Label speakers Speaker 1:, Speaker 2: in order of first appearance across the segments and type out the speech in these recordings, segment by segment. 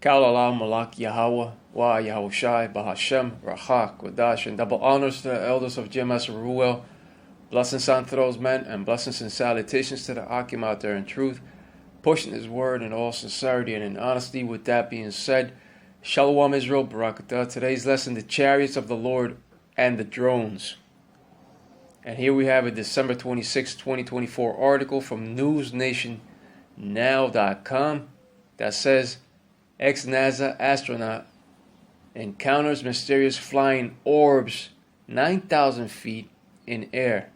Speaker 1: Kal Malak Yahweh, Wa Yahushai, Bahashem, Racha, Kodash, and double honors to the elders of GMS Ruel. Blessings on those men, and blessings and salutations to the Akim out there in truth, pushing his word in all sincerity and in honesty. With that being said, Shalom Israel, Barakatah. Today's lesson, the chariots of the Lord and the drones. And here we have a December 26, 2024 article from NewsNationNow.com that says, ex-NASA astronaut encounters mysterious flying orbs 9,000 feet in air.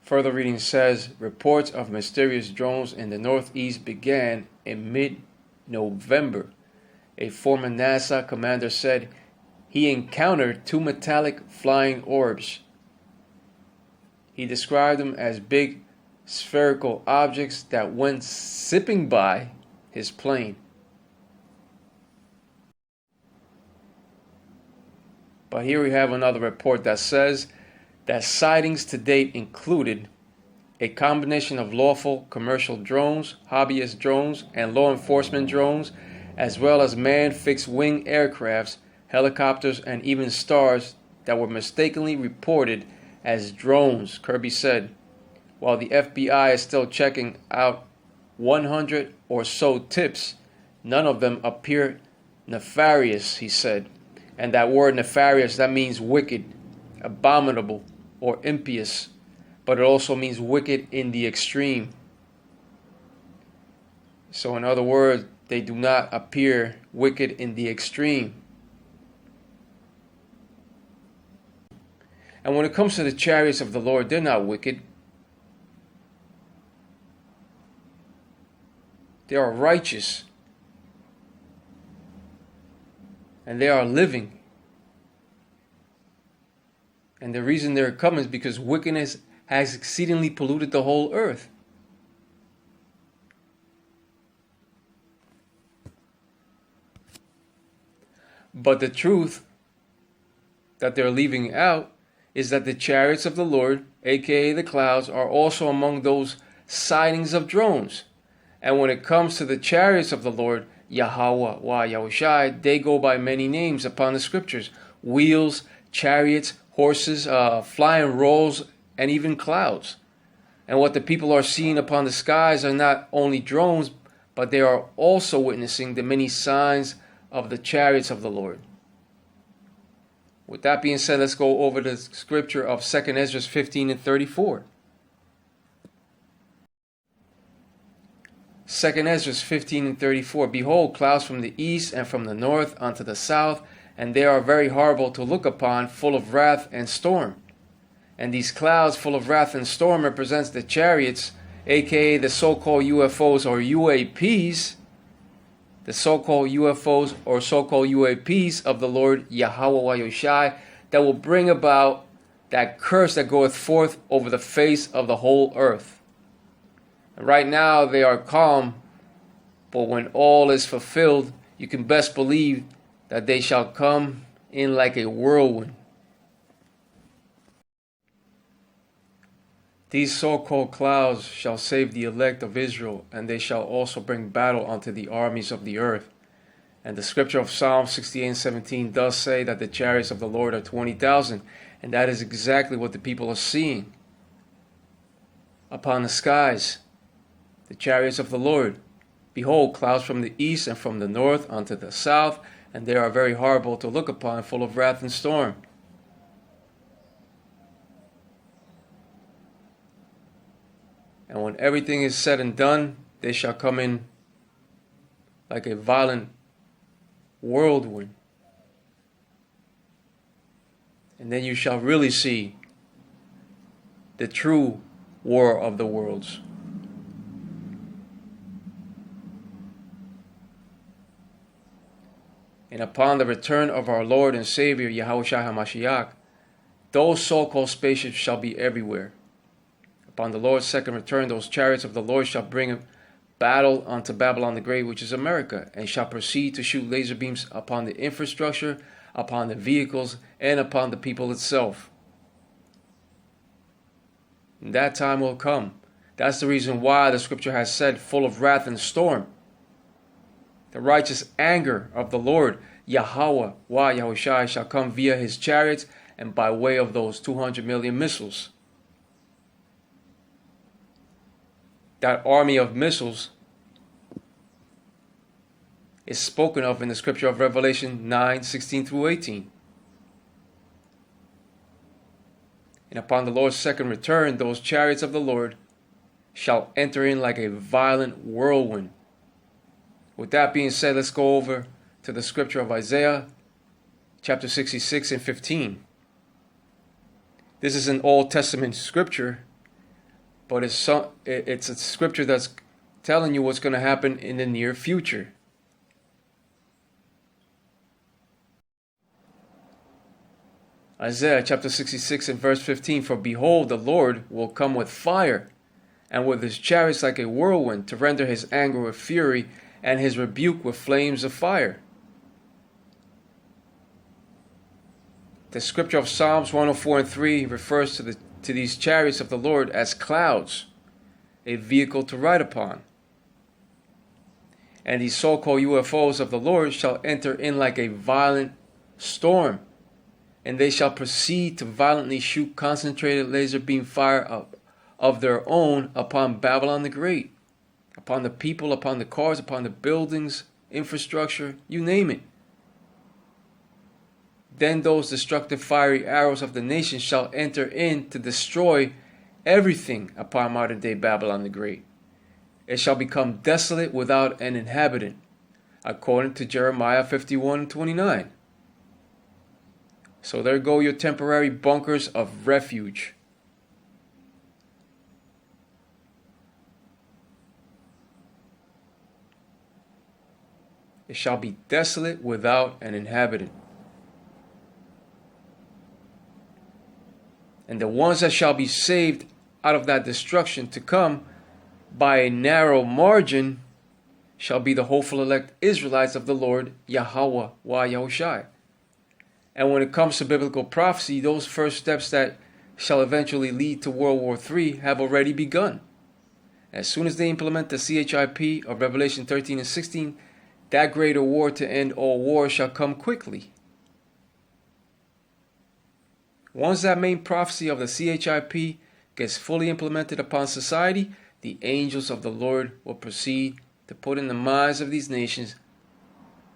Speaker 1: Further reading says, reports of mysterious drones in the Northeast began in mid-November. A former NASA commander said he encountered two metallic flying orbs. He described them as big spherical objects that went zipping by his plane. But here we have another report that says that sightings to date included a combination of lawful commercial drones, hobbyist drones, and law enforcement drones, as well as manned fixed-wing aircrafts, helicopters, and even stars that were mistakenly reported as drones, Kirby said. While the FBI is still checking out 100 or so tips, none of them appear nefarious, he said. And that word nefarious, that means wicked, abominable, or impious, but it also means wicked in the extreme. So in other words, they do not appear wicked in the extreme. And when it comes to the chariots of the Lord, they're not wicked. They are righteous. And they are living. And the reason they're coming is because wickedness has exceedingly polluted the whole earth. But the truth that they're leaving out is that the chariots of the Lord, aka the clouds, are also among those sightings of drones. And when it comes to the chariots of the Lord, Yahweh, Wa Yahushai, they go by many names upon the scriptures. Wheels, chariots, horses, flying rolls, and even clouds. And what the people are seeing upon the skies are not only drones, but they are also witnessing the many signs of the chariots of the Lord. With that being said, let's go over the scripture of 2 Esdras 15 and 34. 2 Esdras 15 and 34. Behold, clouds from the east and from the north unto the south, and they are very horrible to look upon, full of wrath and storm. And these clouds full of wrath and storm represents the chariots, aka the so-called UFOs or UAPs, the so-called UFOs or so-called UAPs of the Lord Yahweh Yahushai, that will bring about that curse that goeth forth over the face of the whole earth. And right now they are calm, but when all is fulfilled, you can best believe that they shall come in like a whirlwind. These so-called clouds shall save the elect of Israel, and they shall also bring battle unto the armies of the earth. And the scripture of Psalm 68 and 17 does say that the chariots of the Lord are 20,000, and that is exactly what the people are seeing upon the skies. The chariots of the Lord. Behold, clouds from the east and from the north unto the south, and they are very horrible to look upon, full of wrath and storm. And when everything is said and done, they shall come in like a violent whirlwind. And then you shall really see the true war of the worlds. And upon the return of our Lord and Savior, Yahushua HaMashiach, those so-called spaceships shall be everywhere. Upon the Lord's second return, those chariots of the Lord shall bring battle unto Babylon the Great, which is America, and shall proceed to shoot laser beams upon the infrastructure, upon the vehicles, and upon the people itself. And that time will come. That's the reason why the scripture has said, full of wrath and storm. The righteous anger of the Lord, Yahweh, Yahushai, shall come via his chariots and by way of those 200 million missiles. That army of missiles is spoken of in the scripture of Revelation 9:16 through 18. And upon the Lord's second return, those chariots of the Lord shall enter in like a violent whirlwind. With that being said, let's go over to the scripture of Isaiah chapter 66 and 15. This is an Old Testament scripture, but it's a scripture that's telling you what's going to happen in the near future. Isaiah chapter 66 and verse 15, for behold, the Lord will come with fire, and with his chariots like a whirlwind, to render his anger with fury, and his rebuke with flames of fire. The scripture of Psalms 104 and 3 refers to these chariots of the Lord as clouds, a vehicle to ride upon. And these so-called UFOs of the Lord shall enter in like a violent storm, and they shall proceed to violently shoot concentrated laser beam fire of their own upon Babylon the Great, upon the people, upon the cars, upon the buildings, infrastructure, you name it. Then those destructive fiery arrows of the nations shall enter in to destroy everything upon modern day Babylon the Great. It shall become desolate without an inhabitant, according to Jeremiah 51:29. So there go your temporary bunkers of refuge. It shall be desolate without an inhabitant. And the ones that shall be saved out of that destruction to come by a narrow margin shall be the hopeful elect Israelites of the Lord, Yahweh, Yahushai. And when it comes to biblical prophecy, those first steps that shall eventually lead to World War III have already begun. As soon as they implement the CHIP of Revelation 13 and 16, that greater war to end all wars shall come quickly. Once that main prophecy of the CHIP gets fully implemented upon society, the angels of the Lord will proceed to put in the minds of these nations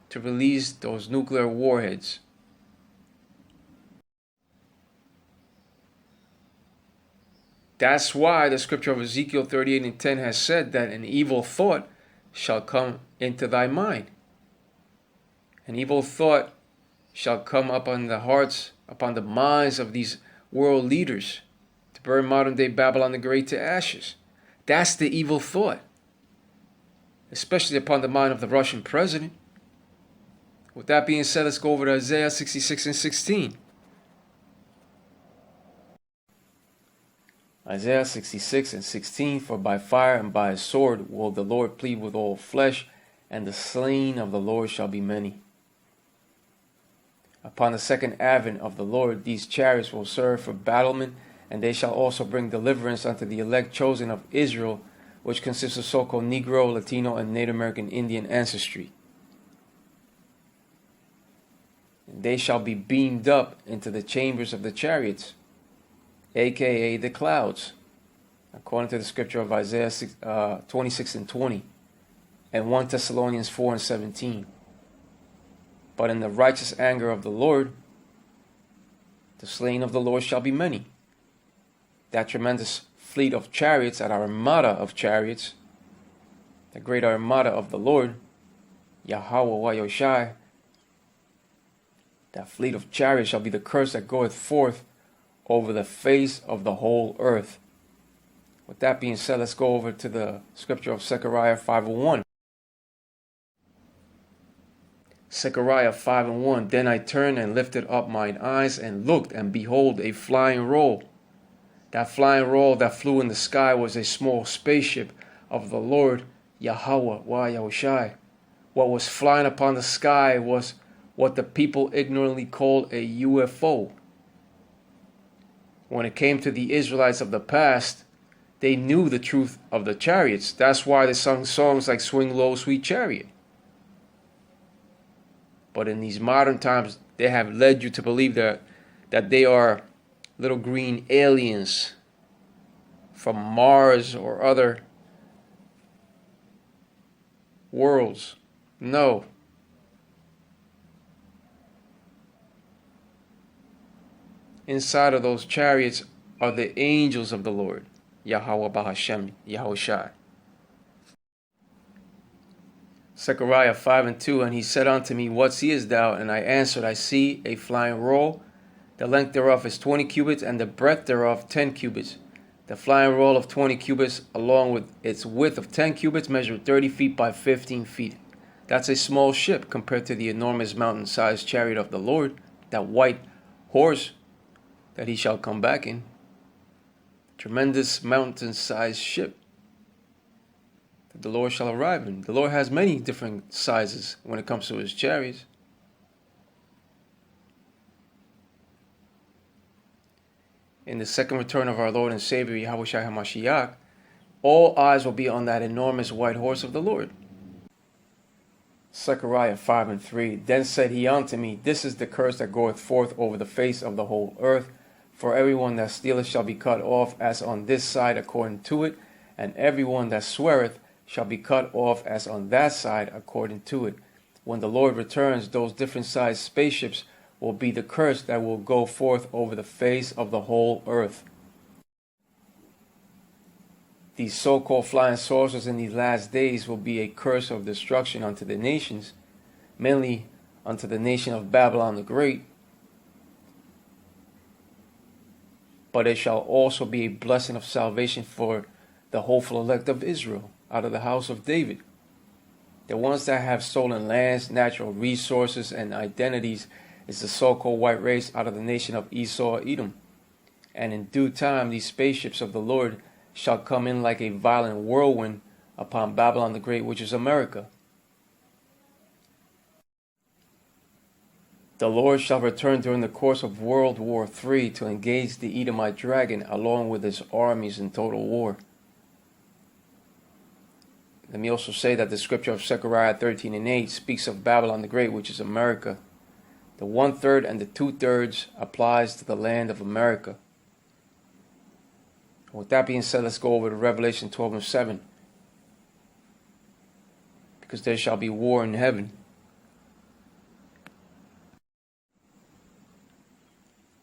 Speaker 1: to release those nuclear warheads. That's why the scripture of Ezekiel 38 and 10 has said that an evil thought shall come into thy mind. An evil thought shall come upon the hearts, upon the minds of these world leaders to burn modern day Babylon the Great to ashes. That's the evil thought, especially upon the mind of the Russian president. With that being said, let's go over to Isaiah 66 and 16. Isaiah 66 and 16, for by fire and by a sword will the Lord plead with all flesh, and the slain of the Lord shall be many. Upon the second advent of the Lord, these chariots will serve for battlement, and they shall also bring deliverance unto the elect chosen of Israel, which consists of so-called Negro, Latino, and Native American Indian ancestry. And they shall be beamed up into the chambers of the chariots, aka the clouds, according to the scripture of Isaiah 26 and 20, and 1 Thessalonians 4 and 17. But in the righteous anger of the Lord, the slain of the Lord shall be many. That tremendous fleet of chariots, that armada of chariots, the great armada of the Lord, Yahweh Yahushai, that fleet of chariots shall be the curse that goeth forth over the face of the whole earth. With that being said, let's go over to the scripture of Zechariah 5:1. Zechariah 5:1. Then I turned and lifted up mine eyes and looked, and behold, a flying roll. That flying roll that flew in the sky was a small spaceship of the Lord, Yahweh Yahushai. What was flying upon the sky was what the people ignorantly called a UFO. When it came to the Israelites of the past, They knew the truth of the chariots. That's why they sung songs like Swing Low, Sweet Chariot. But in these modern times, they have led you to believe that they are little green aliens from Mars or other worlds. No. Inside of those chariots are the angels of the Lord, Yahweh Bahashem, Yahushai. Zechariah 5:2, and he said unto me, What seest thou? And I answered, I see a flying roll. The length thereof is 20 cubits, and the breadth thereof 10 cubits. The flying roll of 20 cubits, along with its width of 10 cubits, measured 30 feet by 15 feet. That's a small ship compared to the enormous mountain-sized chariot of the Lord, that white horse that he shall come back in. Tremendous mountain-sized ship that the Lord shall arrive in. The Lord has many different sizes when it comes to his chariots. In the second return of our Lord and Savior, Yahushua HaMashiach, all eyes will be on that enormous white horse of the Lord. Zechariah 5:3, Then said he unto me, This is the curse that goeth forth over the face of the whole earth. For everyone that stealeth shall be cut off as on this side according to it, and everyone that sweareth shall be cut off as on that side according to it. When the Lord returns, those different sized spaceships will be the curse that will go forth over the face of the whole earth. These so-called flying saucers in these last days will be a curse of destruction unto the nations, mainly unto the nation of Babylon the Great. But it shall also be a blessing of salvation for the hopeful elect of Israel, out of the house of David. The ones that have stolen lands, natural resources, and identities is the so-called white race out of the nation of Esau, Edom. And in due time, these spaceships of the Lord shall come in like a violent whirlwind upon Babylon the Great, which is America. The Lord shall return during the course of World War III to engage the Edomite dragon along with his armies in total war. Let me also say that the scripture of Zechariah 13:8 speaks of Babylon the Great, which is America. The 1/3 and the 2/3 applies to the land of America. With that being said, let's go over to Revelation 12:7. Because there shall be war in heaven.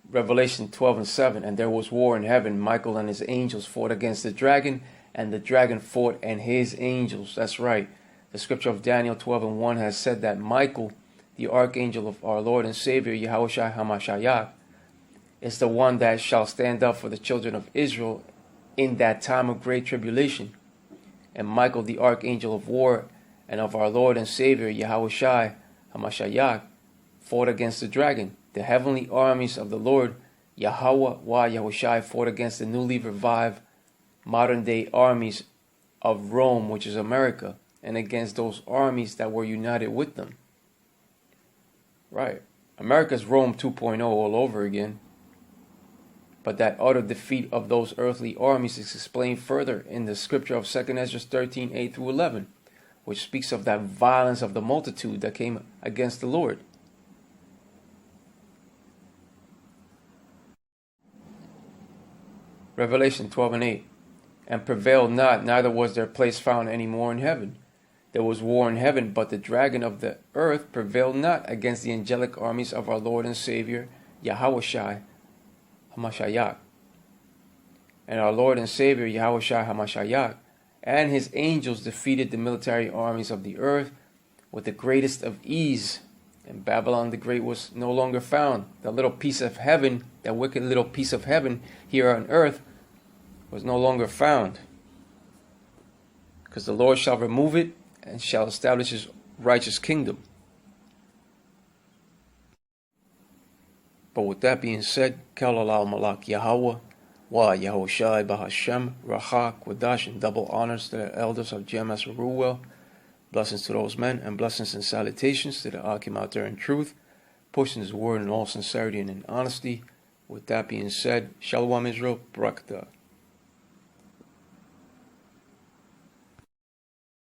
Speaker 1: Revelation 12:7, and there was war in heaven. Michael and his angels fought against the dragon, and the dragon fought and his angels. That's right. The scripture of Daniel 12:1 has said that Michael, the archangel of our Lord and Savior, Yahushua HaMashiach, is the one that shall stand up for the children of Israel in that time of great tribulation. And Michael, the archangel of war and of our Lord and Savior, Yahushua HaMashiach, fought against the dragon. The heavenly armies of the Lord, Yahweh Yahushua, fought against the newly revived modern-day armies of Rome, which is America, and against those armies that were united with them. Right. America's Rome 2.0 all over again. But that utter defeat of those earthly armies is explained further in the scripture of 2 Esdras 13:8-11, which speaks of that violence of the multitude that came against the Lord. Revelation 12:8, and prevailed not, neither was their place found any more in heaven. There was war in heaven, but the dragon of the earth prevailed not against the angelic armies of our Lord and Savior, Yahushua HaMashiach. And our Lord and Savior, Yahushua HaMashiach, and his angels defeated the military armies of the earth with the greatest of ease. And Babylon the Great was no longer found. That little piece of heaven, that wicked little piece of heaven here on earth, was no longer found. Because the Lord shall remove it and shall establish his righteous kingdom. But with that being said, Kalalal Malak Yahweh, Wa Yahushai Bahashem, Raha, Kwadash, and double honors to the elders of Jemas Ruel. Blessings to those men, and blessings and salutations to the Akim out there in truth, pushing his word in all sincerity and in honesty. With that being said, Shalom Israel, Barakatah.